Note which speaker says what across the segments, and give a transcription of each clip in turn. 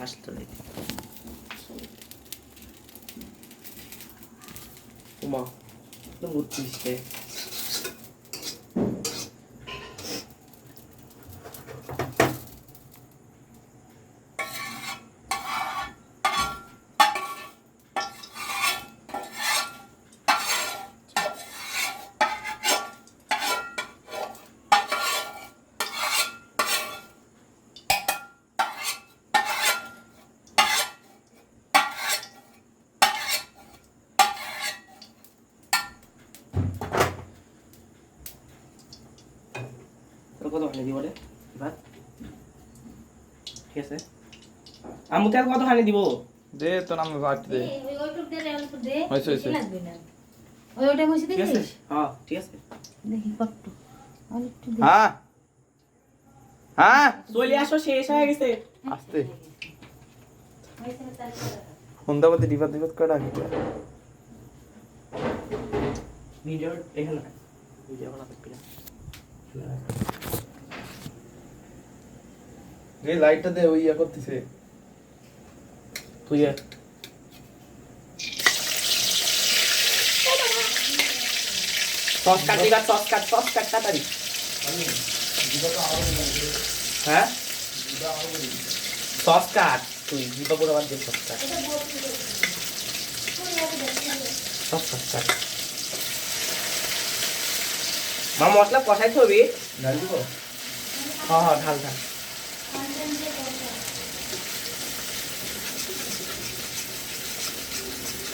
Speaker 1: আসতে উমা তো বুঝছিস কতখানি দিব রে ভাত ঠিক আছে আমু তেল কতখানি দিব
Speaker 2: দে তো নাম ভাত দে
Speaker 3: ওইটুক দে অল্প দে
Speaker 2: হইছে হইছে
Speaker 3: লাগবে না ওইটা বসে
Speaker 1: ঠিক আছে
Speaker 3: দিছিস
Speaker 1: হ্যাঁ ঠিক আছে
Speaker 3: দেখি কত অল্প দে
Speaker 2: হ্যাঁ হ্যাঁ
Speaker 1: চলে আসো শেষ হয়ে গেছে
Speaker 2: আস্তে সন্ধ্যাবাদী ডিবাত করে রাখি
Speaker 1: ভিডিও এখানে ভিডিও করা থাকবে না
Speaker 2: এই লাইটটা দে ওই ইয়া করতেছে
Speaker 1: তুই সস কাট দিবা সস কাট তাড়াতাড়ি হ্যাঁ সস কাট তুই জিবা পুরো বাদ দে সস কাট সস কাট মা মশলা কষাইতে হবে
Speaker 2: ডাল দিব
Speaker 1: হ্যাঁ ঢাল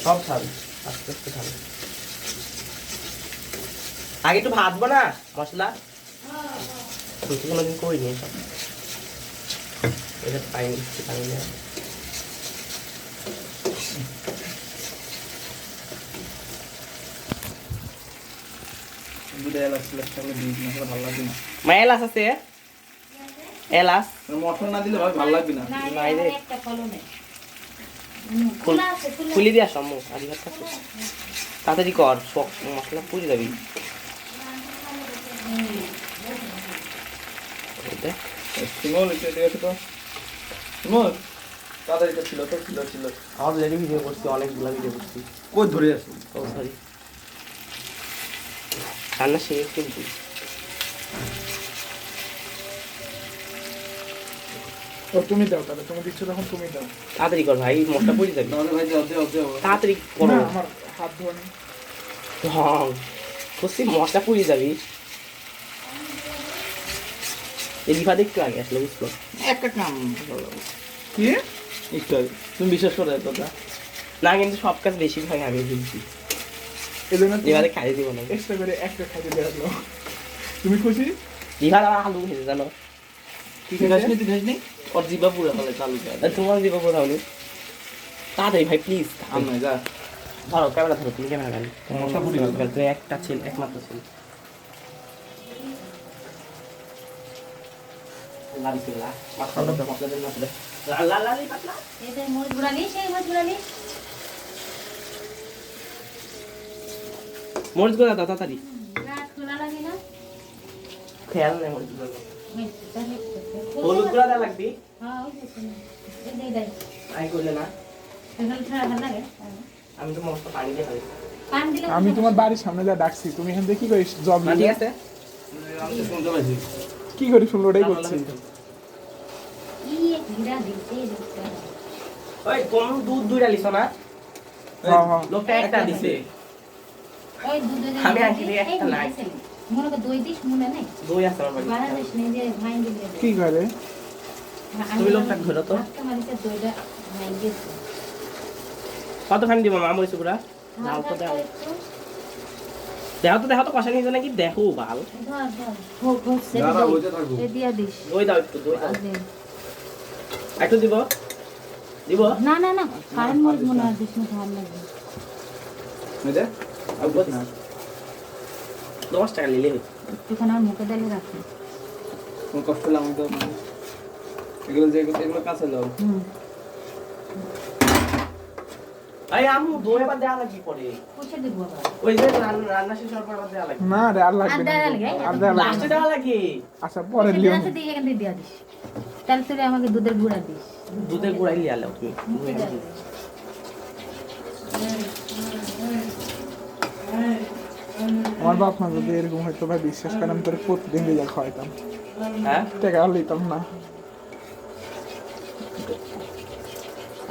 Speaker 1: সব ঢাল আস্তে আস্তে ঢাল আগে একটু ভাজবো না মশলা তুই কোনোদিন করিনি সব এটা পাইনি পানি নেই
Speaker 2: দুটো এলাচ সঙ্গে দিয়ে দিন আসলে ভালো লাগবে না
Speaker 1: মা এলাচ আছে এলাচ
Speaker 2: মটন না দিলে ভাই ভালো লাগবে না
Speaker 1: নাই রে
Speaker 3: একটা কলম নেই
Speaker 1: খুলি দিয়ে আসাম আদি ভাত খাচ্ছিস তাড়াতাড়ি কর সব মশলা পুড়ে যাবি দেখ
Speaker 2: সিমল এটা দেখে তো সিমল তাড়াতাড়ি ছিল তো ছিল
Speaker 1: আমার লেডি ভিডিও করছি অনেকগুলো ভিডিও করছি
Speaker 2: কই ধরে আসি
Speaker 1: ও সরি রান্না শেষ কিন্তু
Speaker 4: ও তুমি দাও তাহলে তুমি দিচ্ছ তখন তুমি দাও
Speaker 1: তাড়াতাড়ি কর ভাই মশলা পুড়ে যাবি
Speaker 2: তাহলে ভাই যাও
Speaker 1: তাড়াতাড়ি করো
Speaker 4: না আমার হাত ধোয়া নেই
Speaker 1: হ্যাঁ খুশি মশলা পুড়ে যাবি এই লিফা দেখতে আগে আসলে বুঝলো
Speaker 2: একটা কাম কি একটু তুমি বিশ্বাস করো কথা
Speaker 1: না কিন্তু সব কাজ বেশিরভাগ আগে বুঝছি
Speaker 4: এই জন্য
Speaker 1: লিভারে খাইয়ে দিব না
Speaker 4: এক্সট্রা করে একটা খাইতে দেওয়া হলো তুমি খুশি
Speaker 1: লিভার আমার আলু খেতে জানো
Speaker 2: তুই খাসনি
Speaker 1: ওর জিবা পুরো হলে চালু তোমার জিবা পুরো হলে তাড়াতাড়ি ভাই প্লিজ
Speaker 2: আম না যা
Speaker 1: ধরো ক্যামেরা ধরো তুমি ক্যামেরা গাড়ি
Speaker 2: মশলা পুড়ে যাবে।
Speaker 1: তুই একটা ছিল একমাত্র ছিল লাল ছিল মশলা মশলা দেন না লাল লাল লাল পাতলা
Speaker 3: এটা মরিচ গুঁড়া নিস এই মরিচ গুঁড়া নিস
Speaker 1: মরিচ গুঁড়া দাও তাড়াতাড়ি
Speaker 3: রাত খোলা লাগে না
Speaker 1: খেয়াল নেই মরিচ গুঁড়া
Speaker 3: তাহলে
Speaker 1: হলুদ গুঁড়া দেওয়া লাগবে
Speaker 3: হ্যাঁ ওই যে এই দে দে
Speaker 1: আই করলে না
Speaker 3: তাহলে ঠান্ডা ভালো লাগে
Speaker 1: আমি তো মশলা পানি দিয়ে খাই
Speaker 3: পান দিলে
Speaker 4: আমি তোমার বাড়ির সামনে যা ডাকছি তুমি এখান থেকে কি করিস জব
Speaker 1: না ঠিক আছে
Speaker 4: কি করিস শুনলো ওটাই করছি
Speaker 3: ই এক গিরা দিতে দিতে
Speaker 1: ওই কোন দুধ দুইটা লিছো না
Speaker 4: হ্যাঁ হ্যাঁ
Speaker 1: লোকটা একটা দিছে
Speaker 3: ওই দুধ
Speaker 1: আমি আসলে একটা নাই।
Speaker 3: মনে কর দই দিস মনে নাই
Speaker 1: দই আছে আমার বাড়িতে
Speaker 3: বাংলাদেশ নেই যে মাইন দিলে
Speaker 4: কি করে
Speaker 1: তুমি লোকটা ধরো তো
Speaker 3: আজকে মানুষের দইটা মাইন দিয়েছে
Speaker 1: কতখানি দিব মা মরিচ গুঁড়া লাল তো দাও দেখো তো কষা নিয়ে নাকি দেখো বাল
Speaker 3: ধর ধর হোক হোক সেটা
Speaker 2: দাঁড়া বইতে থাকবো
Speaker 3: এ দিয়া দিস
Speaker 1: দই দাও একটু দই দাও
Speaker 3: আর দে।
Speaker 1: একটু দিব দিব
Speaker 3: না না না কারেন্ট মরিচ মনে হয় দিস না ভালো লাগবে
Speaker 2: মেদে
Speaker 1: না 10 টাকা নিলে হতো
Speaker 3: একটুখানি আর মুখে দিলে রাখি
Speaker 2: কোন কষ্ট লাগে আমি তো এগুলো কাছে লাও
Speaker 3: হুম
Speaker 1: আই আমু দই আবার দেওয়া লাগবে পরে
Speaker 3: পুষে দিব আবার
Speaker 1: ওই যে রান্না শেষ হওয়ার পর আবার দেওয়া লাগবে
Speaker 4: না রে আর লাগবে
Speaker 3: আর
Speaker 4: না
Speaker 3: দেওয়া লাগে,
Speaker 4: আর দেওয়া লাগবে
Speaker 1: লাস্টে
Speaker 4: না।
Speaker 1: দেওয়া লাগে
Speaker 4: আচ্ছা পরে
Speaker 3: সেটা
Speaker 4: লিও
Speaker 3: আছে দিয়ে এখান থেকে দিয়া দিস তাহলে তুই আমাকে দুধের গুঁড়া দিস।
Speaker 1: দুধের গুঁড়াই লিয়ে আলো তুমি।
Speaker 4: আমার বাপ মা যদি এরকম হয়তো ভাই বিশ্বাস করেন আমি তোর প্রতিদিন দিয়ে খাওয়াইতাম,
Speaker 1: হ্যাঁ
Speaker 4: টাকা আর লইতাম না।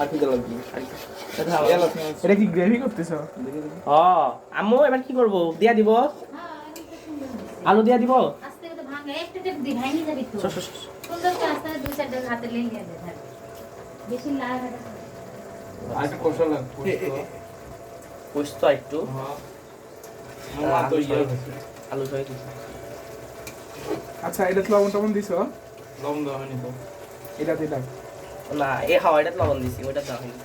Speaker 2: আর কি দিলাম তুমি? এলাচ না,
Speaker 4: এটা কি গ্রেভি করতেছ?
Speaker 2: দেখি দেখি।
Speaker 1: ও আম্মু এবার কি করবো, দিয়া দিব, আলু দিয়া দিব।
Speaker 3: আস্তে করে ভাঙে একটা টেপ দি ভাঙি যাবি তো।
Speaker 1: সর, সর, সর।
Speaker 3: সুন্দর করে আস্তে দুই চারটা হাতে লেগে দে ধর। বেশি লাল হবে না।
Speaker 2: আর একটু কষা লাগবে।
Speaker 1: পোস্ত একটু
Speaker 2: হ্যাঁ। আমার তো ইয়ে হয়েছে।
Speaker 1: আলু সবাই দিচ্ছি।
Speaker 4: আচ্ছা এটা লবণ টবণ দিছ?
Speaker 2: লবণ দেওয়া হয়নি তো।
Speaker 4: এটা দিলাম।
Speaker 1: না এ হাওয়া এটা লবণ দিছি, ওইটা দেওয়া হয়নি।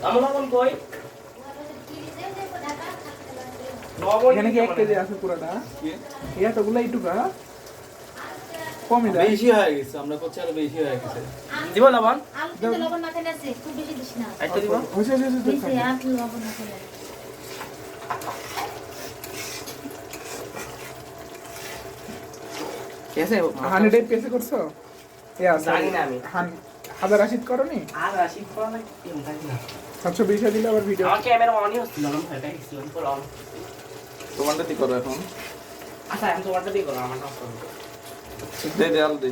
Speaker 1: আমার লবণ কই? লবণ
Speaker 4: এখানে কি 1 কেজি আছে পুরোটা?
Speaker 2: কি?
Speaker 4: এতগুলো এইটুকা কমই দেয়।
Speaker 2: বেশি হয়ে গেছে, আমরা করছি আরো বেশি হয়ে গেছে।
Speaker 1: দিব লবণ
Speaker 3: আলুতে তো লবণ মাথায় আছে, খুব বেশি দিস না।
Speaker 1: একটু দিব।
Speaker 4: হয়েছে হয়েছে হয়েছে,
Speaker 3: বেশি
Speaker 4: থাক।
Speaker 3: আর লবণ মাথায় লাগে।
Speaker 1: কেসে
Speaker 4: হান্ড্রেড পেসে করছো? এ আছে
Speaker 1: জানি না আমি।
Speaker 4: 1080 করনি?
Speaker 1: আর রাশিদ করা না কি জানি না।
Speaker 4: 720 দিলে আবার ভিডিও।
Speaker 1: আমার ক্যামেরা অনই হচ্ছিল না, ভয় পেয়ে গেছিলাম তো অন।
Speaker 2: তোমারটা কি করো এখন?
Speaker 1: আচ্ছা এখন তোমারটা দিয়ে করো, আমারটা অফ করো।
Speaker 2: দে দে আলু দে।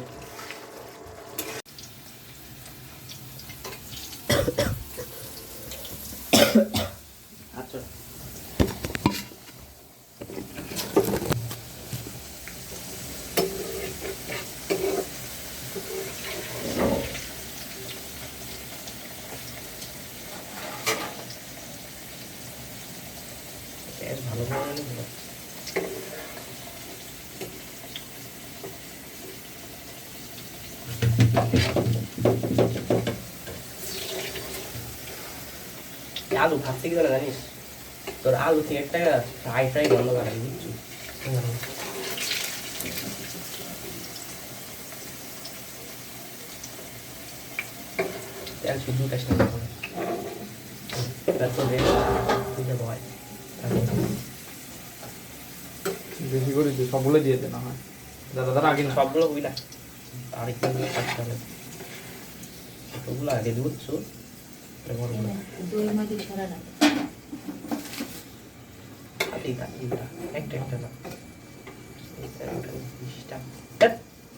Speaker 1: আচ্ছা এর ভালো করে নিয়ে ভালো। আলু ভাবতে কি জানা জানিস, তোর আলু থেকে একটা ফ্রাই ফ্রাই গন্ধ করে বুঝছি। তেল শুধু কাজ না করে তারপর দিতে ভয়
Speaker 2: বেশি করে দে, সবগুলো দিয়ে দে না হয়। দাদা দাদা আগে না।
Speaker 1: সবগুলো হবি না, আরেকটা দিয়ে কাটতে হবে। ওগুলো আগে দিয়ে বুঝছো,
Speaker 3: দই মধ্যে ছড়া না।
Speaker 1: একটা একটা না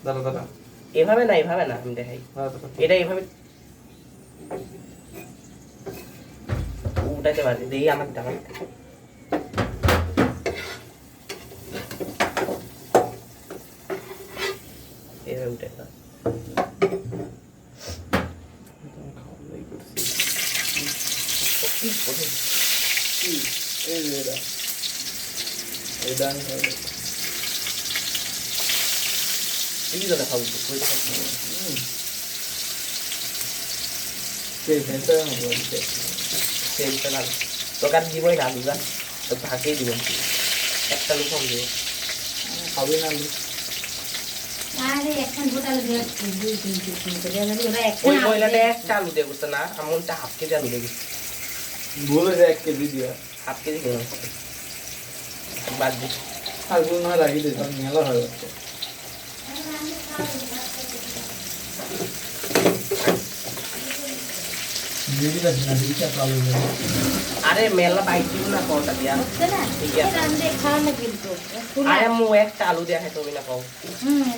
Speaker 2: দাদা দাদা
Speaker 1: এভাবে না, এভাবে না, আমি দেখাই
Speaker 2: দাদা
Speaker 1: এটা এভাবে উঠাতে পারি, দেখি আমার আমার এভাবে উঠে না।
Speaker 2: খাওয়াই করছি।
Speaker 1: কি
Speaker 2: এই যে এটা। এটা আমি খাবো।
Speaker 1: এই জন্য খাবো
Speaker 2: সেই ভেন্টার মতো আছে।
Speaker 1: সেমটা না তোকে আর দিবই না আলুটা, তো ভাগেই দিব, একটা আলু কম দিব।
Speaker 2: খাবে না আলু।
Speaker 3: আরে এখন গোটাল দিয়ে দুই তিন করে যাবে ওরা একটা
Speaker 1: ওই মহিলাটা একটা আলু দিয়ে করছে না, আমনটা হাফ কেজি আলু দিয়ে দিচ্ছে।
Speaker 2: বলে যে 1 কেজি দিয়া।
Speaker 1: হাফ কেজি করে বাদ দিস।
Speaker 2: আর গুলো না রাখি দে, তার মেলা হয়ে যাচ্ছে।
Speaker 1: আরে মেলা বাইক দিব না কোনটা দিয়া,
Speaker 3: হচ্ছে না
Speaker 1: ঠিক আছে।
Speaker 3: রান্দে খাওয়া না কিন্তু
Speaker 1: আরে মু একটা আলু দিয়া খাইতে হবে না পাও,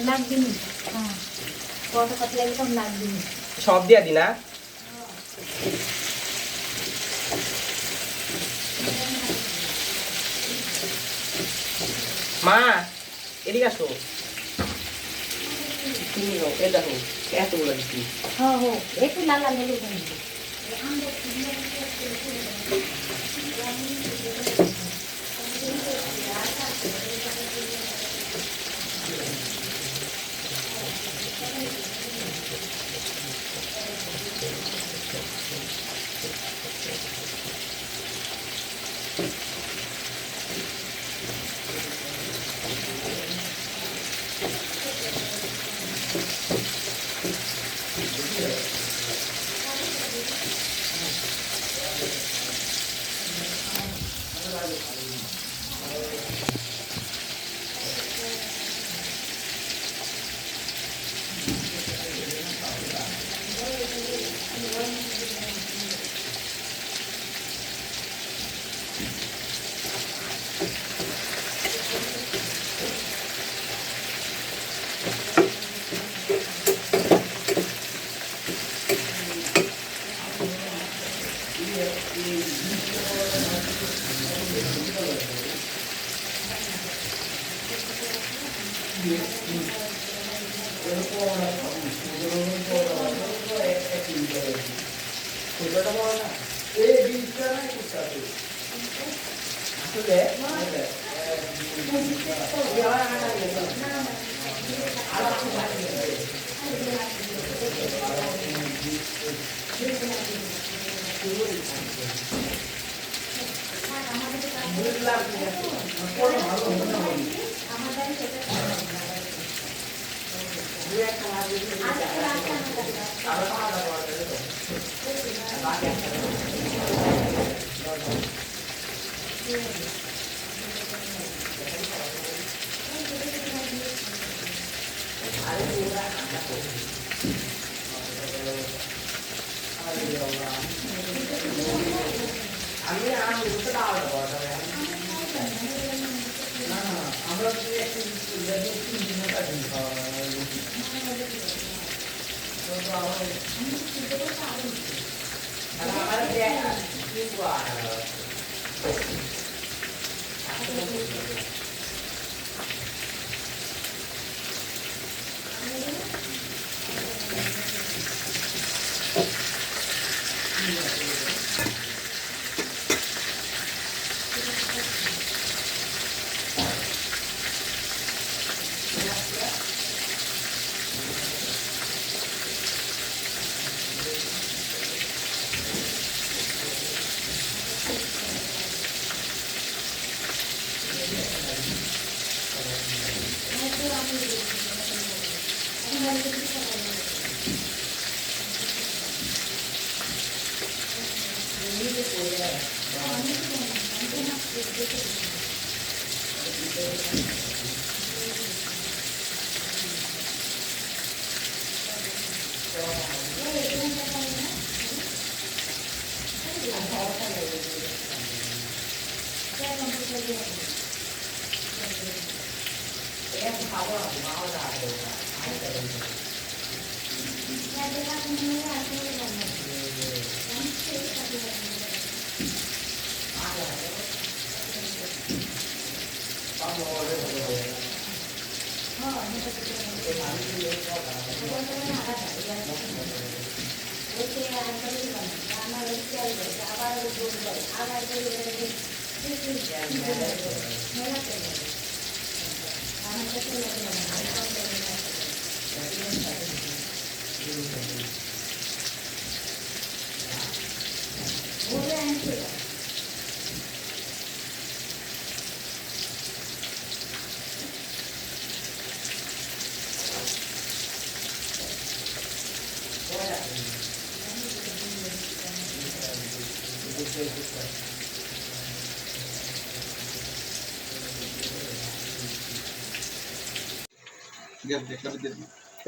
Speaker 3: লাগবে না। হ্যাঁ কত কত লাগবে তো লাগবে না।
Speaker 1: সব দিয়া দি না। মা এদিকে আসো, তুমি এ দেখো এতগুলো দিচ্ছি।
Speaker 3: হ্যাঁ হো একটু লাল লাল হলে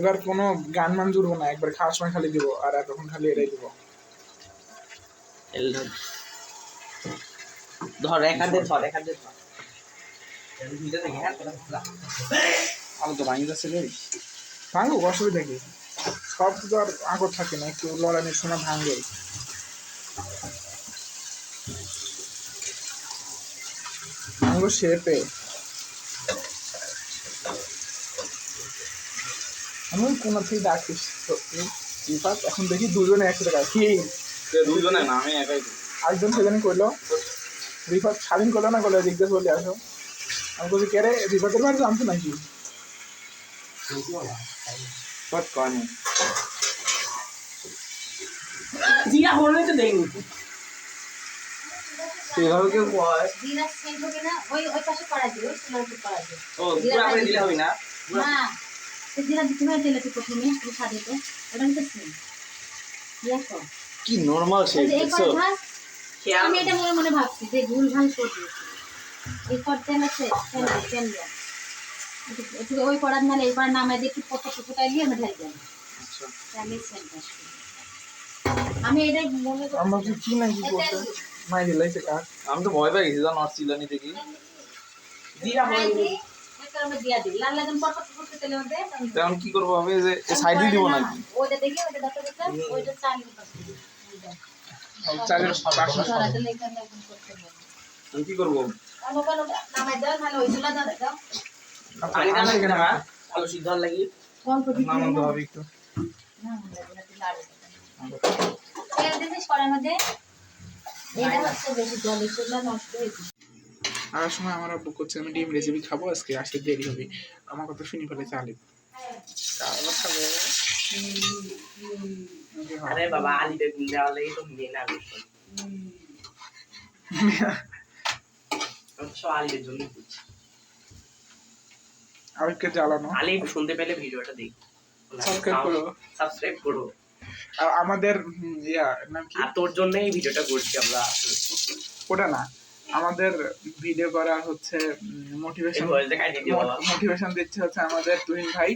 Speaker 4: এবার কোনো গান মান জুড়বো না, একবার খাওয়ার সময় খালি দিব, আর এতক্ষণ খালি এটাই দিব।
Speaker 1: ধর এক হাতে ধর, এক হাতে ধর।
Speaker 2: আলু তো ভাঙি যাচ্ছে রে।
Speaker 4: ভাঙুক, অসুবিধা কি, সব তো আর আঁকড় থাকে না, একটু লড়ানির সময় ভাঙবে। ভাঙবো শেপে। আমি কোনো থেকে ডাকিস তো রিফাত, এখন দেখি দুজনে একসাথে গায় কি
Speaker 2: দুজনে না, আমি একাই।
Speaker 4: একজন সেদিন করলো রিফাত, স্বাধীন করলো না, করলে জিজ্ঞেস বলে আসো। আমি বলছি কে রে, রিফাতের বাড়ি জানতো নাকি?
Speaker 2: কয়নি
Speaker 1: জিরা হলে তো দেয়নি।
Speaker 2: এভাবে কেউ কয়?
Speaker 3: জিরা সেন্ট হবে না, ওই ওই পাশে করা দিও, ওই সোনার উপর করা দিও।
Speaker 1: ও পুরো করে দিলে হবে না?
Speaker 3: না, তো জিরা দিতে হয় তেলে তো প্রথমে একটু সাদে তো ওটা নিতে সেন্ট দেখো।
Speaker 2: কি নরমাল শেপ
Speaker 3: এই
Speaker 2: দেখছো?
Speaker 3: কথা আমি এটা মনে মনে ভাবছি যে ভুল ভাল করছি। এই করতে আছে তেল দেন একটু ওই করার নালে এবার নামাই দিয়ে একটু পটা ফুটাই দিয়ে আমি ঢালি দেব।
Speaker 2: আচ্ছা,
Speaker 3: তাহলে সেন্ট আসবে। আমি এটা মনে করি
Speaker 4: আমরা কি নাকি করতে মাই দিলাইছে কাজ।
Speaker 2: আমি তো ভয় পেয়ে গেছি জানো, আর চিলানি দেখি।
Speaker 1: জিরা হলে
Speaker 3: করে আমরা দিয়া দিই লাল লাল পট পট করতে তেলের মধ্যে
Speaker 2: এখন কি করবো হবে যে সাইডে দিব নাকি
Speaker 3: ওইটা দেখি ওইটা দেখো দেখলাম ওইটা চালিয়ে পাচ্ছি
Speaker 4: চালের
Speaker 3: ধরাতে লেখানে এখন করতে হবে
Speaker 2: আমি কি করবো
Speaker 3: অনুকাল নামাই দাও মানে ওই চুলা ধরে দাও
Speaker 1: পানি দাও না মা আলু সিদ্ধ হওয়ার লাগি
Speaker 3: অল্প দিতে
Speaker 2: নামাতে হবে একটু
Speaker 3: না লাড়ু তেল দিছিস কড়াইর মধ্যে এটা হচ্ছে বেশি জলে চুলা নষ্ট হয়েছে
Speaker 4: আর সময় আমার আব্বু করছে আমি ডিম রেসিপি খাবো আজকে আসতে দেরি হবে আমার কথা শুনি ফেলে চালে
Speaker 1: আরে বাবা আলি বেগুন দেওয়ার লাগি তো মেন আলু সব আলির জন্য বুঝছি
Speaker 4: আরেককে জ্বালানো
Speaker 1: আলি শুনতে পেলে ভিডিওটা দেখ
Speaker 4: সাবস্ক্রাইব করো
Speaker 1: সাবস্ক্রাইব করো
Speaker 4: আর আমাদের ইয়া নাম কি
Speaker 1: আর তোর জন্য এই ভিডিওটা করছি আমরা
Speaker 4: ওটা না আমাদের ভিডিও করা হচ্ছে মোটিভেশন
Speaker 1: এই ভয়েসটা কাটিয়ে দিও বাবা
Speaker 4: মোটিভেশন দিচ্ছে হচ্ছে আমাদের তুহিন ভাই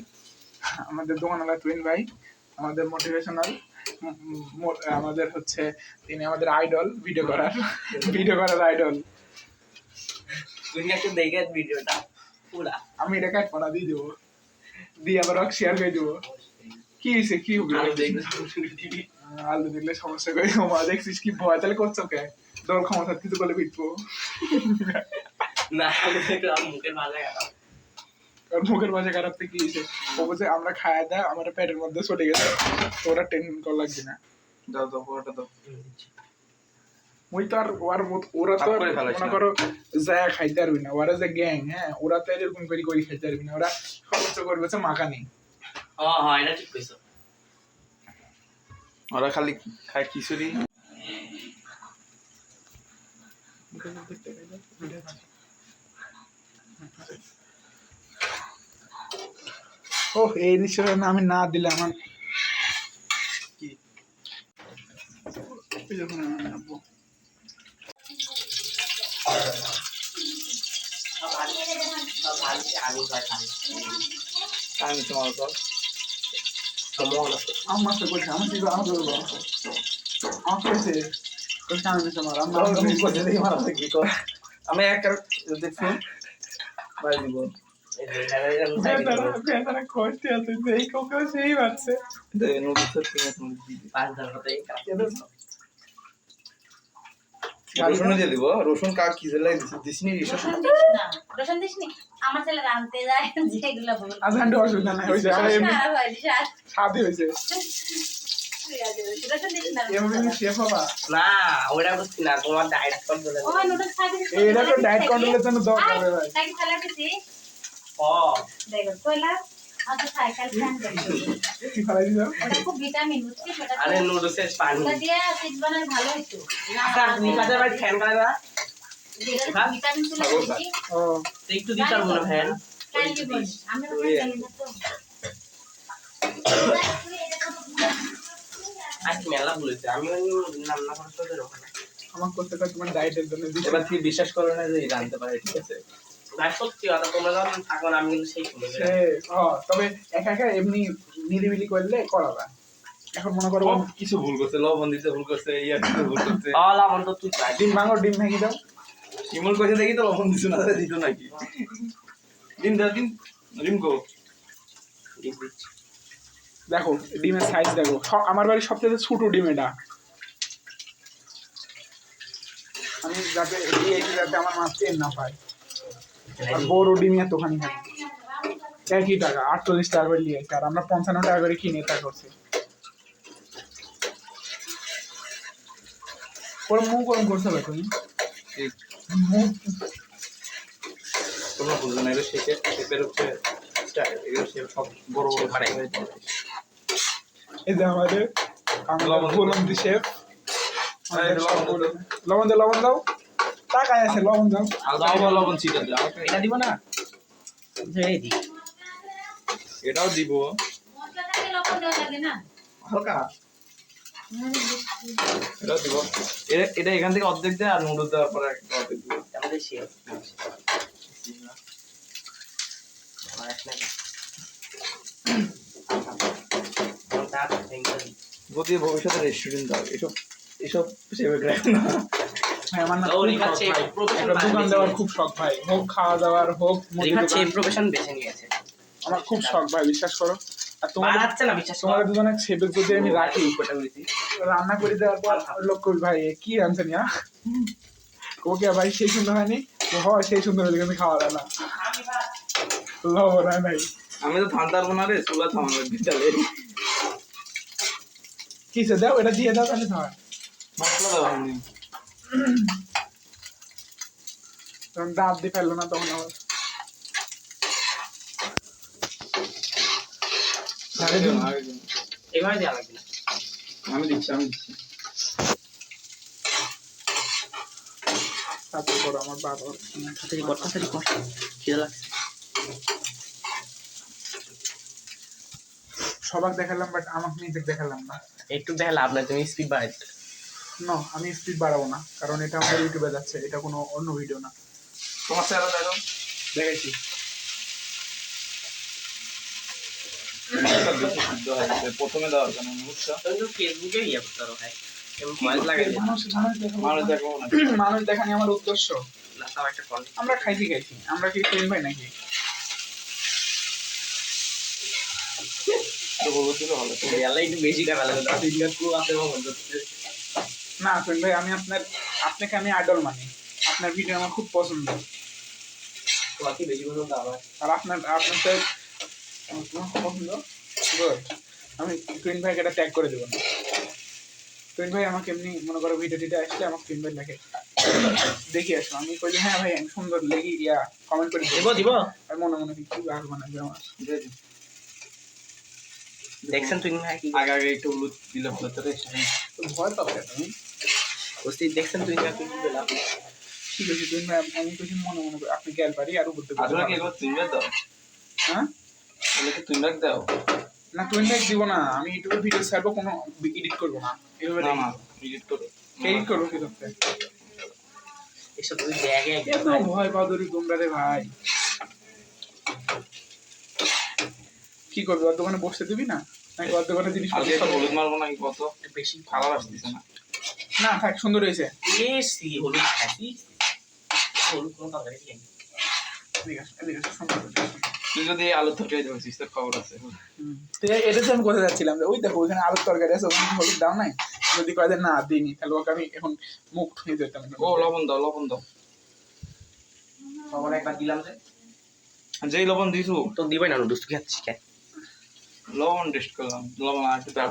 Speaker 4: আমাদের দোকানওয়ালা তুহিন ভাই আমাদের মোটিভেশনাল আমাদের হচ্ছে তিনি আমাদের আইডল ভিডিও করার আইডল
Speaker 1: তুই একটু দেখে ভিডিওটা পুরা
Speaker 4: আমি এটা কাট করা দিয়ে দেবো দিয়ে আবার শেয়ার করে দেবো কি হয়েছে কি হবে
Speaker 1: আলু দেখলে টিভি
Speaker 4: আলু দিলে সমস্যা করে মা দেখছিস কি ভয় তাহলে করছো কে দল ক্ষমতা কিছু করলে পিটবো
Speaker 1: না আলু দেখলে আমার মুখের ভালো লাগে
Speaker 4: আর মুখের মাঝে খারাপ থেকে কি হয়েছে ও বলছে আমরা খাওয়া দেয় আমার পেটের মধ্যে চলে গেছে তো ওরা টেনশন করা লাগবে না
Speaker 2: দাও দাও ওটা দাও
Speaker 4: ওই তো আর ওরা তো
Speaker 2: করে ফেলাইস
Speaker 4: মনে
Speaker 2: না।
Speaker 4: করো যায় খাইতে পারবি না ওরা যে গ্যাং হ্যাঁ ওরা তো এরকম করে করে খাইতে পারবি না ওরা খরচ করবে হচ্ছে মাখানি
Speaker 1: হ্যাঁ এটা ঠিক কইছো
Speaker 2: ওরা খালি খায় খিচুড়ি
Speaker 4: ও এই দৃশ্যটা না আমি না দিলে আমার
Speaker 2: কি
Speaker 4: এই যখন আমি আব্বু
Speaker 1: আলু খাই
Speaker 2: আমি তোমার তো
Speaker 4: আমার তো কইছে আমার দিকে আমার দিকে আমার কইছে কইছে আমি দিতে মার আমরা
Speaker 2: আমি একটা দেখছি বাই দিব
Speaker 4: তারা কষ্টে আছে যে এই কোকে সেই বাচ্চা
Speaker 2: নুডলসের থেকে তুমি রসুন দিয়ে দিব রসুন কাক কি জেলায় দিসনি
Speaker 3: রসুন দিস না আমার ছেলে রাঁধতে যায় যেগুলো বল
Speaker 4: আজ হান্ডে অসুবিধা নাই হইছে আর এমনি স্বাদ হইছে
Speaker 3: রসুন দিস না
Speaker 4: এমনি শেফ বাবা
Speaker 1: না ওটা বুঝছি না তোমার ডায়েট কন্ট্রোল
Speaker 3: ও নুডলস খাই দিস
Speaker 4: এইটা তো ডায়েট কন্ট্রোলের জন্য দরকার রে ভাই
Speaker 3: তাই খালা দিছি
Speaker 1: ও
Speaker 3: দেখো কইলা আজ সাইকেল ফ্যান
Speaker 4: কি ফলাই দিছো
Speaker 3: ওটা খুব ভিটামিন বুঝছিস ওটা
Speaker 1: আরে নুডলসের পানি
Speaker 3: ওটা দিয়ে সিট বানালে ভালো হতো
Speaker 1: আচ্ছা তুমি কাছে ভাই ফ্যান করে না
Speaker 3: ভিটামিন ছিল বেশি
Speaker 4: ও
Speaker 1: তো একটু দিতে পারবো না ফ্যান
Speaker 3: কালি বল আমি তো জানি না তো
Speaker 1: আজকে মেলা বলেছে আমি রান্না করার সাথে ওখানে
Speaker 4: আমার করতে কত তোমার ডায়েটের জন্য দিছে
Speaker 2: এবার তুই বিশ্বাস করো না যে জানতে পারে ঠিক আছে
Speaker 1: ভাই সত্যি কথা তোমরা যখন থাকো না আমি কিন্তু সেই শুনে
Speaker 4: সে তবে একা একা এমনি নিরিবিলি করলে করা যায় এখন মনে করো
Speaker 2: কিছু ভুল করছে লবণ দিতে ভুল করছে ইয়া দিতে ভুল করছে
Speaker 1: লবণ তো তুই চাই
Speaker 4: ডিম ভাঙো ডিম ভেঙে দাও
Speaker 2: শিমুল কইছে দেখি তো লবণ দিছ না দিত নাকি ডিম দাও ডিম গো
Speaker 4: দেখো ডিমের সাইজ দেখো আমার বাড়ির সবচেয়ে ছোট ডিম এটা আমি যাতে দিয়েছি যাতে আমার মাছ তেল না পায় আর বড় ডিম এতখানি খাই একই টাকা 48 টাকা করে নিয়েছে আর আমরা 55 টাকা করে কিনে তা করছি ওর মুখ গরম করতে হবে তুমি মুখ
Speaker 2: তোমরা বুঝবে না এটা শেপের হচ্ছে এগুলো শেপ সব বড় বড় মানে
Speaker 4: এই যে আমাদের গোলন্দি শেফ লবণ দাও টাকায় আছে লবণ দাও
Speaker 2: আবার লবণ ছিটা দাও
Speaker 1: এটা দিব না এই দি
Speaker 2: এটাও দিব
Speaker 3: মশলা থাকে লবণ দেওয়া লাগে না
Speaker 2: হালকা এটাও দিব এটা এখান থেকে অর্ধেক দেয় আর নুডলস দেওয়ার পরে অর্ধেক দিব
Speaker 1: আমাদের শেয়ার
Speaker 2: যদি ভবিষ্যতে রেস্টুরেন্ট দাও এসব শেপে রাখো না
Speaker 4: ভাই আমার না
Speaker 1: ও,
Speaker 4: খুব
Speaker 1: রিফাত
Speaker 4: শখ
Speaker 1: শেফ
Speaker 4: ভাই।
Speaker 1: profession
Speaker 4: একটা দোকান
Speaker 1: বেছে
Speaker 4: দেওয়ার
Speaker 1: নিয়েছে।
Speaker 4: খুব শখ ভাই, হোক খাওয়া দাওয়ার হোক মুদি
Speaker 1: রিফাত
Speaker 4: দোকান।
Speaker 1: সেই প্রফেশন বেছে নিয়েছে।
Speaker 4: আমার খুব শখ ভাই, বিশ্বাস করো। আর তোমাদের
Speaker 1: বাড়াচ্ছে না বিশ্বাস
Speaker 4: তোমাদের দুজনে শেফের যদি আমি রাখি,
Speaker 1: কোটা বলেছি।
Speaker 4: রান্না করে দেওয়ার পর লোক কবি ভাই এ কি রাঁধছেন ইয়া, ওকে ভাই সেই সুন্দর হয়নি, ও হয় সেই সুন্দর হয়েছে কিন্তু খাওয়া যায় না, লবণ হয় নাই।
Speaker 2: আমি তো ধান তারবো না রে, চুলা থামানো বিদ্যালে
Speaker 4: কিসে দাও, এটা দিয়ে দাও তাহলে হয়।
Speaker 2: মশলা দেওয়া হয়নি।
Speaker 4: তখন দাঁত দিয়ে ফেললো না তখন আবার
Speaker 2: আগে দিও না, আগে দিও না।
Speaker 1: এভাবে দেওয়া লাগবে না।
Speaker 2: আমি দিচ্ছি।
Speaker 4: তারপর করো আমার বাবা
Speaker 1: তাড়াতাড়ি কর, তাড়াতাড়ি কর। খিদে লাগছে।
Speaker 4: সবাক দেখালাম বাট আমাকে নিজে দেখালাম না।
Speaker 1: একটু দেখে লাভ নাই, তুমি স্পিড বাড়াই।
Speaker 4: নো, আমি স্পিড বাড়াবো না, কারণ এটা আমার ইউটিউবে যাচ্ছে, এটা কোনো অন্য ভিডিও না।
Speaker 2: তোমার চেহারা দেখো।
Speaker 4: দেখেছি
Speaker 2: বেশি সিদ্ধ হয়ে গেছে, প্রথমে দেওয়ার জন্য বুঝছো?
Speaker 1: তুমি তো ফেসবুকে ইয়ে করতে পারো ভাই। এমন ভয়েস লাগাই দিও।
Speaker 2: মানুষ দেখো না।
Speaker 4: মানুষ দেখানি আমার উদ্দেশ্য।
Speaker 1: না, তাও একটা কন্টেন্ট।
Speaker 4: আমরা খাইছি, আমরা কি ট্রেন ভাই নাকি?
Speaker 2: তো বলো ছিল ভালো।
Speaker 1: বেলা একটু বেশি টাকা লাগে, তাতে ইংলিশ পুরো আছে মনে হচ্ছে।
Speaker 4: না ট্রেন ভাই, আমি আপনাকে আমি আইডল মানি, আপনার ভিডিও আমার খুব পছন্দ।
Speaker 1: তোমার কি বেশি পছন্দ আমার?
Speaker 4: আর আপনার তো তোমার খুব পছন্দ। গুড, আমি টুইন ভাইকে এটা ট্যাগ করে দেবো না। টুইন ভাই আমাকে এমনি মনে করো ভিডিও টিডিও আসলে আমাকে টুইন ভাই লেখে, দেখি আসো, আমি কই হ্যাঁ ভাই আমি সুন্দর লেগি ইয়া কমেন্ট করে
Speaker 1: দিব দিব।
Speaker 4: আর মনে মনে কি আর বানাবে আমার।
Speaker 1: দেখছেন তুমি ভাই কি
Speaker 2: আগে আগে একটু হলুদ দিলে ভালো তো রে।
Speaker 4: তো ভয় পাবে তুমি।
Speaker 1: বুঝতে দেখছেন তুমি কি বললাম?
Speaker 4: ঠিক আছে টুইন ভাই, আমি কিছু মনে মনে করি আপনি গ্যাল পারি আরো বলতে
Speaker 2: আসলে কি
Speaker 4: পারি।
Speaker 2: এগুলো তুমি দাও?
Speaker 4: হ্যাঁ
Speaker 2: এগুলো কি তুমি দাও?
Speaker 4: না টুইন ভাই দিব না, আমি ইউটিউবে ভিডিও ছাড়বো, কোনো এডিট করবো না। এভাবে
Speaker 2: না না, এডিট করো।
Speaker 4: এডিট করবো কি করতে?
Speaker 1: এসব তুমি ব্যাগে
Speaker 4: এত ভয় পাদরি তোমরা রে ভাই। কি করবি, ওর দোকানে বসতে দিবি না নাকি ওর দোকানে জিনিস
Speaker 2: আজকে একটু হলুদ মারবো নাকি কত?
Speaker 1: বেশি
Speaker 2: কালার আসতেছে না।
Speaker 4: না থাক, সুন্দর হয়েছে।
Speaker 1: এসি হলুদ খাইছি। হলুদ কোনো তরকারি খাই।
Speaker 4: এদিকে আসো, সুন্দর হয়েছে।
Speaker 2: তুই যদি আলু তরকারি ধরছিস তোর খবর আছে।
Speaker 4: তো এটা তো আমি কোথায় যাচ্ছিলাম, যে ওই দেখো ওইখানে আলুর তরকারি আছে, ওখানে হলুদ দাও নাই, যদি কয় যে না দিইনি তাহলে ওকে আমি এখন মুখ ঠুয়ে যেতাম।
Speaker 2: ও লবণ দাও, লবণ দাও।
Speaker 1: সবার একবার দিলাম যে
Speaker 2: যেই লবণ দিছু
Speaker 1: তো দিবাই না, দুস্তু খাচ্ছি খাই।
Speaker 2: লবণ টেস্ট করলাম, লবণ আর একটু দাও।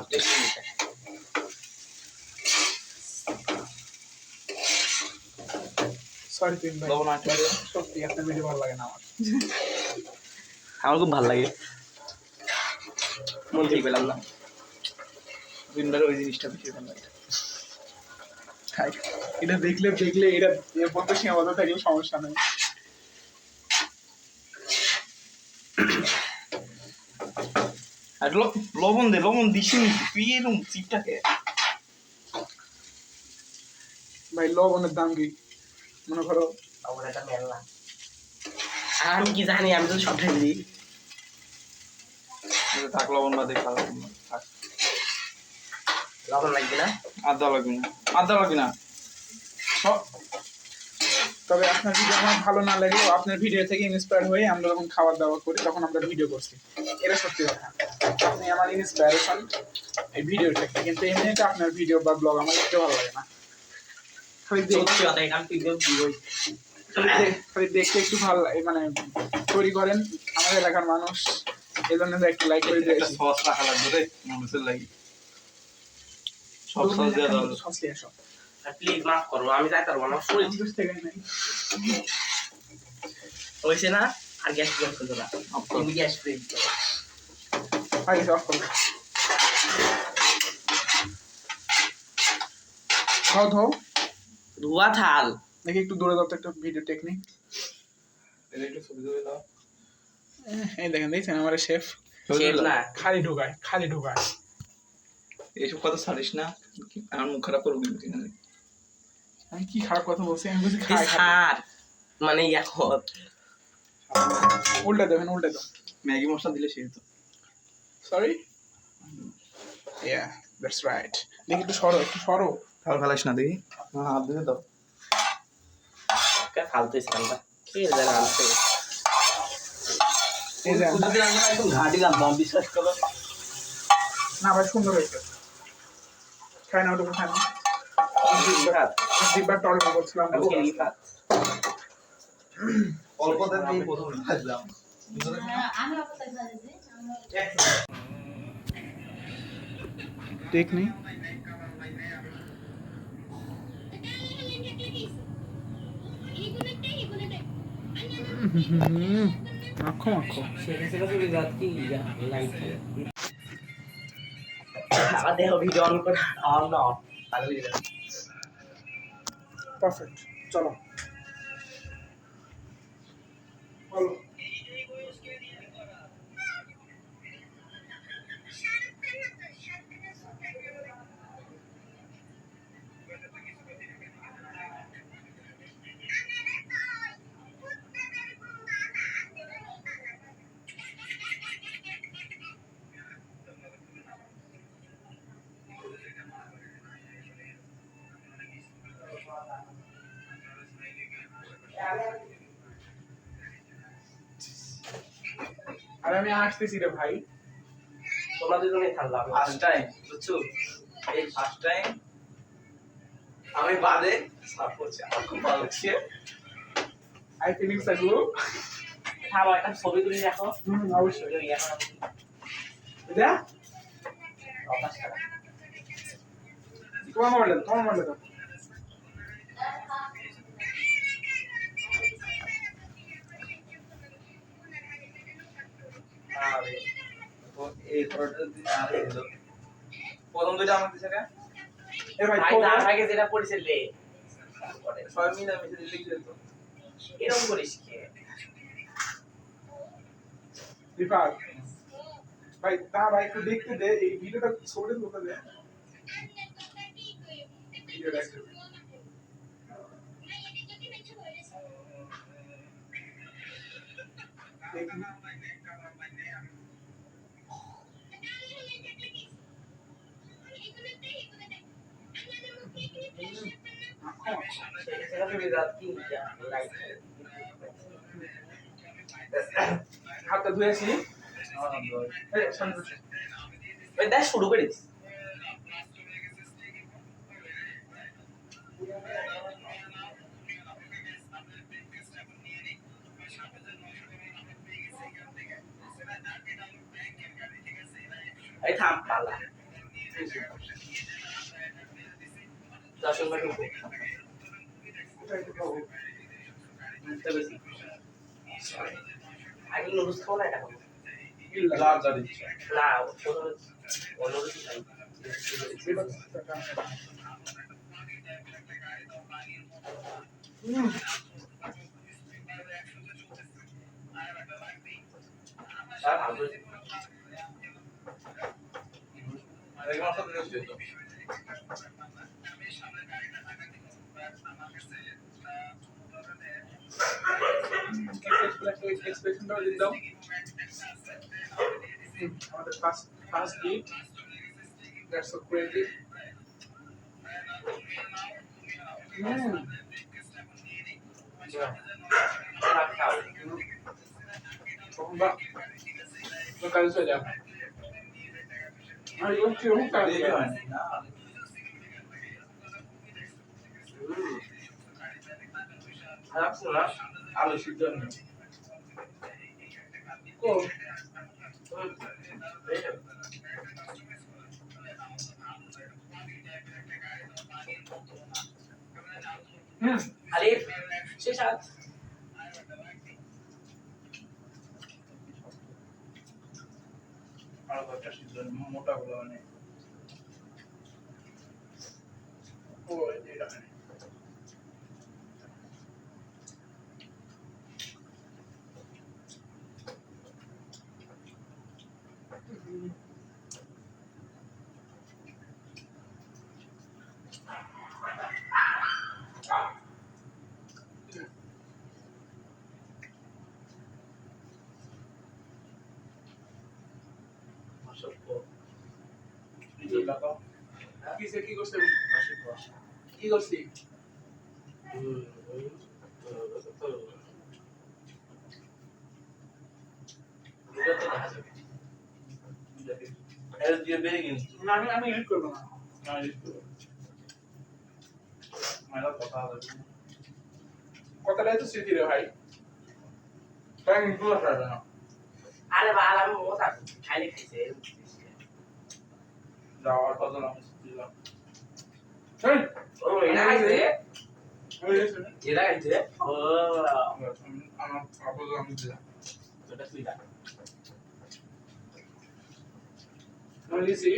Speaker 4: সরি তুই ভাই,
Speaker 2: লবণ আর একটু দাও।
Speaker 4: সত্যি আপনার ভিডিও ভালো লাগে না আমার।
Speaker 1: আমার খুব ভালো লাগে, মন থেকে পেলাম না।
Speaker 2: বিন্দার ওই জিনিসটা বেশি ভালো লাগে।
Speaker 4: খাই, এটা দেখলে এটা এর মধ্যে সীমাবদ্ধ থাকলে সমস্যা নেই।
Speaker 2: আর লবণ দে, লবণ দিস নি তুই এরকম চিপটাকে।
Speaker 4: ভাই লবণের দাম কি মনে করো?
Speaker 1: আমার এটা মেলা আমি কি জানি, আমি তো সব ঢেলে দিই।
Speaker 2: থাক লবণ বাদে খাওয়া থাক।
Speaker 1: লবণ লাগবে না,
Speaker 2: আদা লাগবে না, আদা লাগবে না।
Speaker 4: তবে আপনার ভিডিও আমার ভালো না লাগলেও আপনার ভিডিও থেকে ইন্সপায়ার হয়ে আমরা যখন খাওয়া দাওয়া করি তখন আমরা ভিডিও করছি, এটা সত্যি কথা। আপনি আমার ইন্সপায়ারেশন এই ভিডিও থেকে, কিন্তু এমনিতে আপনার ভিডিও বা ব্লগ আমার দেখতে ভালো লাগে না। খালি
Speaker 1: সত্যি কথা, এখান থেকে দিবই।
Speaker 4: খালি দেখতে একটু ভালো লাগে, মানে তৈরি করেন আমাদের এলাকার মানুষ, এই জন্য একটু লাইক করে
Speaker 2: একটা
Speaker 4: দিয়েছি।
Speaker 2: সস রাখা লাগবে রে মনুষের লাগি। সব সস দিয়ে দাও।
Speaker 4: সস দিয়ে আসো।
Speaker 1: প্লিজ মাফ করো, আমি যাইতে পারবো না, আমার শরীর
Speaker 4: সন্তুষ্ট থেকে নাই।
Speaker 1: হয়েছে না। আর গ্যাস ফ্রি করতে না, তুমি গ্যাস ফ্রি
Speaker 4: আগে অফ করো। খাও খাও
Speaker 1: ধোয়া থাল।
Speaker 4: দেখি একটু দূরে দাও তো একটা ভিডিও টেকনিক।
Speaker 2: এটা একটু ছবি তুলে দাও।
Speaker 4: এই দেখেন, দেখছেন আমার শেফ
Speaker 1: শেফ না,
Speaker 4: খালি ঢোকায়।
Speaker 2: এইসব কথা ছাড়িস না, আমার মুখ খারাপ করবো কিন্তু তুই না।
Speaker 4: আমি কি খারাপ কথা বলছি? আমি বলছি খাই।
Speaker 1: স্যার মানে এখন
Speaker 4: উল্টে দেবেন, উল্টে দাও।
Speaker 2: ম্যাগি মশলা দিলে সেই তো।
Speaker 4: Sorry, that's right. দেখি একটু সরো।
Speaker 2: খাবার ফেলাস না দেখি। হাত ধুয়ে দাও।
Speaker 1: ফালতু ইসলামটা কি জানা আনছে
Speaker 4: এই যে
Speaker 2: কুদুতে আনলে একদম ঘাটি জানতাম বিশ্বাস করো
Speaker 4: না ভাই সুন্দর হয়েছে খাই না ওটুকু খাই না
Speaker 1: ভাত
Speaker 4: জিব্বার টল করছিলাম
Speaker 1: কি ভাত
Speaker 2: অল্পতে দিয়ে প্রথম খাইলাম
Speaker 3: আমি অবস্থায় জানি যে
Speaker 4: ঠিক নেই মাখো মাখো
Speaker 1: সেটা চলে যাত কি লাইট আমার দেহ ভিডিও অন করে অন না ভালো ভিডিও
Speaker 4: পারফেক্ট চলো বলো আর আমি আসতেছি রে ভাই
Speaker 1: তোমরা দুজনেই থাকলাম
Speaker 2: ফার্স্ট টাইম বুঝছো এই ফার্স্ট টাইম আমি বাদে সাপ করছি আমার খুব ভালো লাগছে
Speaker 4: আই ফিলিংস আর গুলো
Speaker 1: খাবার একটা ছবি তুলে রাখো
Speaker 4: অবশ্যই
Speaker 1: ওই এখন
Speaker 4: এটা
Speaker 1: অকাশ করা
Speaker 4: তোমার মোবাইল দাও
Speaker 2: আরে তো এই ফটোটা আরে হলো প্রথম দুইটা আমাকে দিছে না
Speaker 4: এ ভাই
Speaker 1: ভাই তার আগে যেটা পড়েছিল লে
Speaker 2: সবাই মিলে মেসেজ লিখে দিত
Speaker 1: এরকম করিস কি
Speaker 4: দীপাক ভাই তা ভাই একটু দেখতে দে এই ভিডিওটা ছবিটা তুলতে দে ভিডিওটা একটু দেখি
Speaker 1: সেটা চলে যাত কি লাইট
Speaker 4: হাতটা ধুয়েছি
Speaker 2: আমার নাম বল
Speaker 4: এই শান্ত
Speaker 1: ওই দেখ শুরু করিস এই থাম পালা দর্শন ভাই ঢুকো বুঝতে পেরেছি আগে নুডলস খাবো না এটা খাবো
Speaker 2: লাভ জারি
Speaker 1: না প্রথমে অনুরোধ চাই আর ভালো
Speaker 2: আরেক মাস ধরে হচ্ছে তো
Speaker 4: এক্সপ্রেশনটা দিন দাও আমাদের ফার্স্ট গিট দ্যাটস সো ক্রেজি
Speaker 1: খাও
Speaker 4: বা কাজ চলে যাও আর ইউ কিউ কাজ
Speaker 2: দেখি হয় না
Speaker 1: খারাপ না
Speaker 2: আলু সিদ্ধ নেই
Speaker 4: কো
Speaker 1: আরে শেষ আজ
Speaker 2: আর কয়েকটা সিদ্ধ মোটা গুলো মানে ও এটা
Speaker 4: কিসে কি করছিস কি করছিস
Speaker 2: এর দিয়ে বেরিয়ে কিন্তু
Speaker 4: না আমি এডিট করবো না
Speaker 2: মেলা কথা হবে
Speaker 4: কথাটাই তো স্মৃতি রে ভাই তাই কিন্তু আসা না
Speaker 1: আরে বাল আমি মোটা খাইলে খাইছে
Speaker 2: যাওয়ার কথা আমি দিলাম
Speaker 4: হেই
Speaker 1: ও এটা খাইছে
Speaker 4: ওই এসে
Speaker 1: এটা খাইছে ও
Speaker 2: আমার আপাতত আমি দিলাম
Speaker 1: এটা সুইটা
Speaker 4: আমি দিছি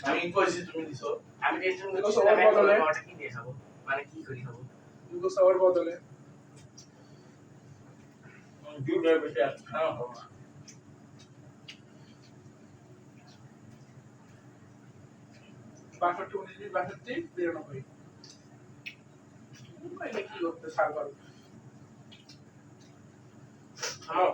Speaker 2: আমি কইছি তুমি দিছো
Speaker 1: আমি টেনশন
Speaker 4: দেখো
Speaker 1: করছি
Speaker 4: সবার বদলে।
Speaker 1: ওটা কি দিয়ে খাবো মানে কি করি খাবো
Speaker 4: দুটো সবার বদলে
Speaker 2: ভিউটার বেশি আসছে না হবে না
Speaker 4: 62 19 62 93 এটা কি করতে সার্ভার
Speaker 1: খাও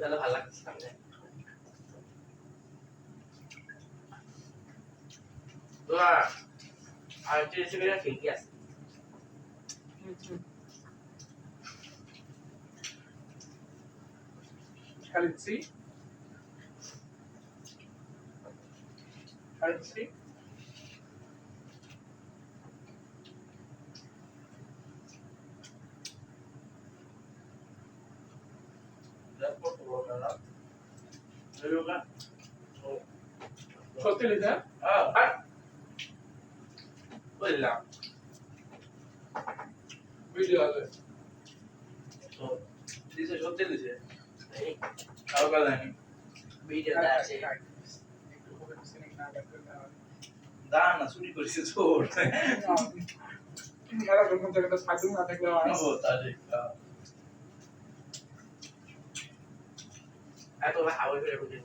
Speaker 1: ভালো ভালো লাগছে সামনে তোরা আর টেনশন ঠিকই আছে
Speaker 4: currency
Speaker 2: দেখো তো বড় না এরকম
Speaker 4: সত্যি লিখা
Speaker 2: হ্যাঁ বললাম
Speaker 4: ভিডিও আছে
Speaker 2: তো দিছে সত্যি দিছে
Speaker 1: এই
Speaker 2: আর কাল নাই
Speaker 1: ভিডিওটা আছে
Speaker 2: দান না চুরি করেছে চোর
Speaker 4: মেলা যখন জায়গাটা সাধু না থাকলে হয় না।
Speaker 2: ও তাহলে
Speaker 1: এত হাওয়া করে ঢুকে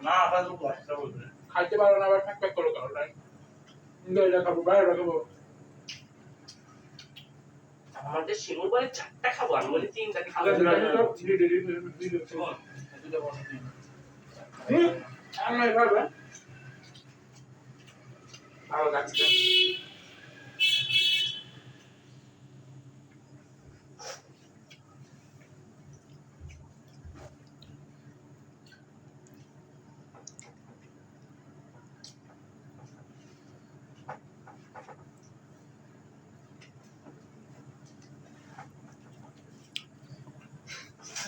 Speaker 2: না আবার তো কষ্ট বলবে
Speaker 4: খাইতে পারো না আবার ফ্যাক করো কারণ নাই এটা খাবো বাইরে খাবো
Speaker 1: আমাদের শিমুল বলে 4টা খাবো আমি বলি 3টাকে খাবো
Speaker 2: শোন এতটা বড় দিন
Speaker 4: আমি খাবে
Speaker 1: আমার কাছে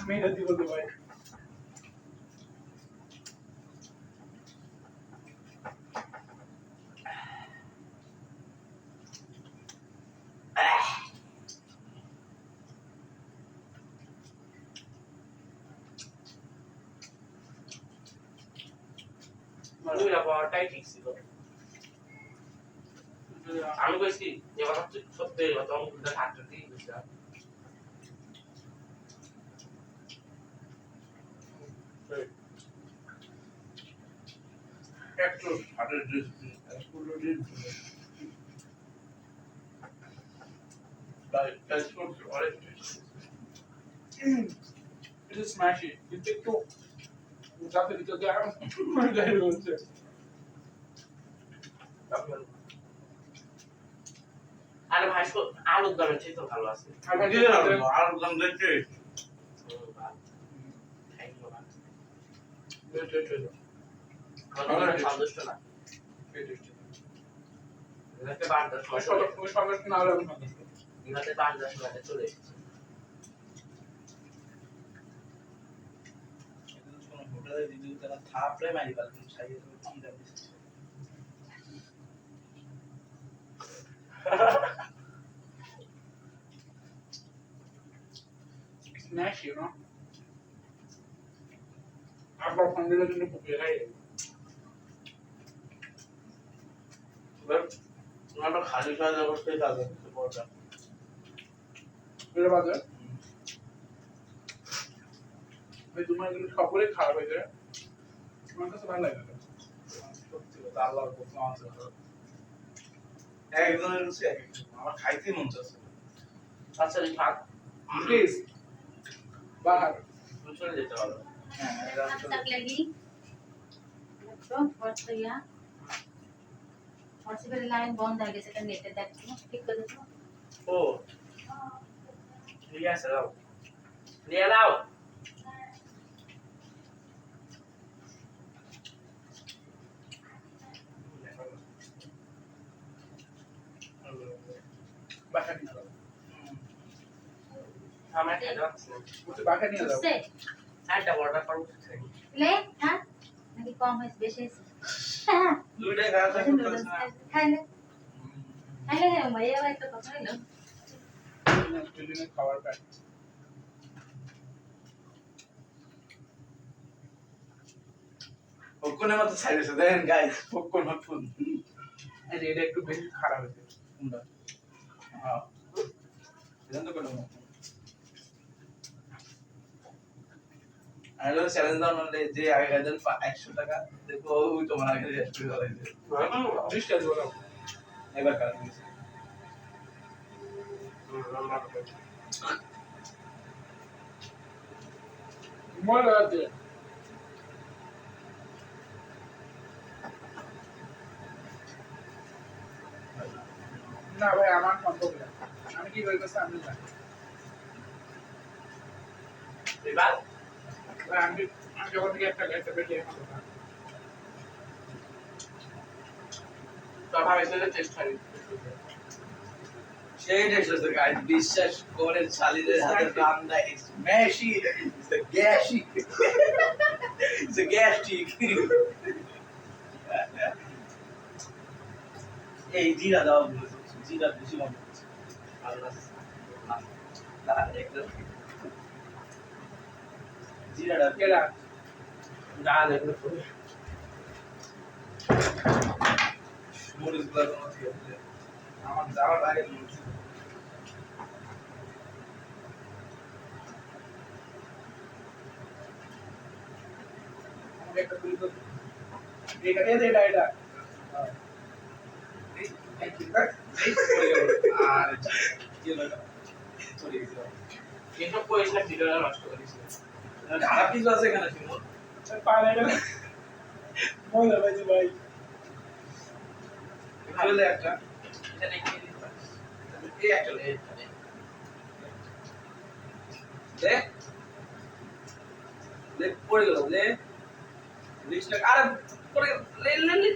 Speaker 4: আমি এটা দিব তো ভাই
Speaker 1: দুইটা পাওয়াটাই ঠিক ছিল আমি কইছি যে কথা তুই সত্যি কথা আমি দুটো হাতটা দিয়ে দিছিলাম
Speaker 2: একটু হাতের ড্রেস পুরো দিন তাই কাজ করছে অনেক
Speaker 4: এটা স্ম্যাশি কিন্তু একটু যাতে ভিতর দিয়ে যাই বলছে
Speaker 1: আরে ভাই আলুর দামের চেয়ে তো ভালো আছে
Speaker 2: আর দাম দেখছে
Speaker 1: সন্তুষ্ট না এটাতে 5-10
Speaker 4: না হলে আমি
Speaker 1: এটাতে 5-10 টাকা চলে এসেছে
Speaker 2: হোটেলে দিদি তারা থাপড়ে মারি পারে সাইয়ে কি দাম দিচ্ছে
Speaker 4: স্ম্যাশি না আবার ফান্ডের জন্য পুকুরে খাই
Speaker 2: ওনাটা খালি খাওয়া অবস্থায় কাজ হচ্ছে পরটা
Speaker 4: এটা বাজে ওই তোমার এগুলো সকলে খারাপ হয়ে যায় আমার কাছে ভালো লাগে না। সত্যি কথা আল্লাহর কসম আমার কাছে ভালো লাগে।
Speaker 2: একজনের রুচি এক একজন। আমার খাইতেই মন চাচ্ছে না।
Speaker 1: আচ্ছা এই ভাত
Speaker 4: প্লিজ বাহার
Speaker 1: তুমি চলে যেতে পারো।
Speaker 4: হ্যাঁ এটা
Speaker 3: अब
Speaker 4: আসলে
Speaker 3: तक लगी तो और तो या और से पहले लाइन बंद आ गई सेकंड लेटर दैट ठीक कर दो
Speaker 1: ও ঠিক আছে দাও নিয়ে নাও।
Speaker 4: বাসা নিয়ে যাও
Speaker 1: আমার খেতে পাচ্ছি না।
Speaker 4: বলছে বাসা নিয়ে যাও
Speaker 3: उससे
Speaker 1: একটা অর্ডার করবো
Speaker 3: ले हां नहीं कम है बेशे हां
Speaker 2: দুইটাই খাওয়া
Speaker 3: अच्छा
Speaker 2: করতে
Speaker 3: नूडल्स
Speaker 2: না।
Speaker 3: खा ले है मैं ये वाला तो पता नहीं
Speaker 4: ট্রেনে খাবার পাই
Speaker 2: পপকর্নের মতো ছাইড়েছে দেখেন গাইস, পপকর্ন পপকর্ন।
Speaker 4: এই যে এটা একটু বেশি খারাপ হয়েছে কোনটা হ্যাঁ
Speaker 2: এখান তো কোনো আর চ্যালেঞ্জ দাও নাহলে যে আগে গাইদেন 100 টাকা দেখো ওই তোমার আগে রেস্ট করে দিবে।
Speaker 4: বৃষ্টি আসবে না
Speaker 2: এবার কাজ দিয়েছে।
Speaker 4: মনে লাগাতে না ভাই আমার সম্ভব না আমি কি বলতেছি আমি জানি
Speaker 1: এবার
Speaker 4: ভাই, আমি যখন থেকে একটা পেটে খাবো না
Speaker 1: তো ভাবে চেষ্টা করি।
Speaker 2: সেই টেস্ট গাইস, বিশ্বাস করে শালিদের হাতে রান্না স্ম্যাশি দ্য গ্যাশি দ্য গ্যাস্ট্রিক। এই জিরা দাও, জিরা বেশি মনে হচ্ছে। আল্লাহ না একদম জিরাটা
Speaker 4: কেডা
Speaker 1: না দেখলে
Speaker 2: মরিচ গুলা কোনো ঠিক আছে আমার যাওয়ার আগে মরিচ
Speaker 4: আমাকে একটা তুই তো এটা এটা
Speaker 2: এই পড়ে গেল আর কি হলো চলে গেছে।
Speaker 1: কিন্তু পয়সা ভিডিওটা নষ্ট করিস
Speaker 2: খারাপ কিছু আছে এখানে শিমুল?
Speaker 4: পালে না মজা পাইছি ভাই
Speaker 2: চলে একটা
Speaker 1: এটা দেখে দিতে পারিস।
Speaker 2: এই একটা লে লে লে পড়ে গেল লে লিস্ট আরে পড়ে গেল লে লে লে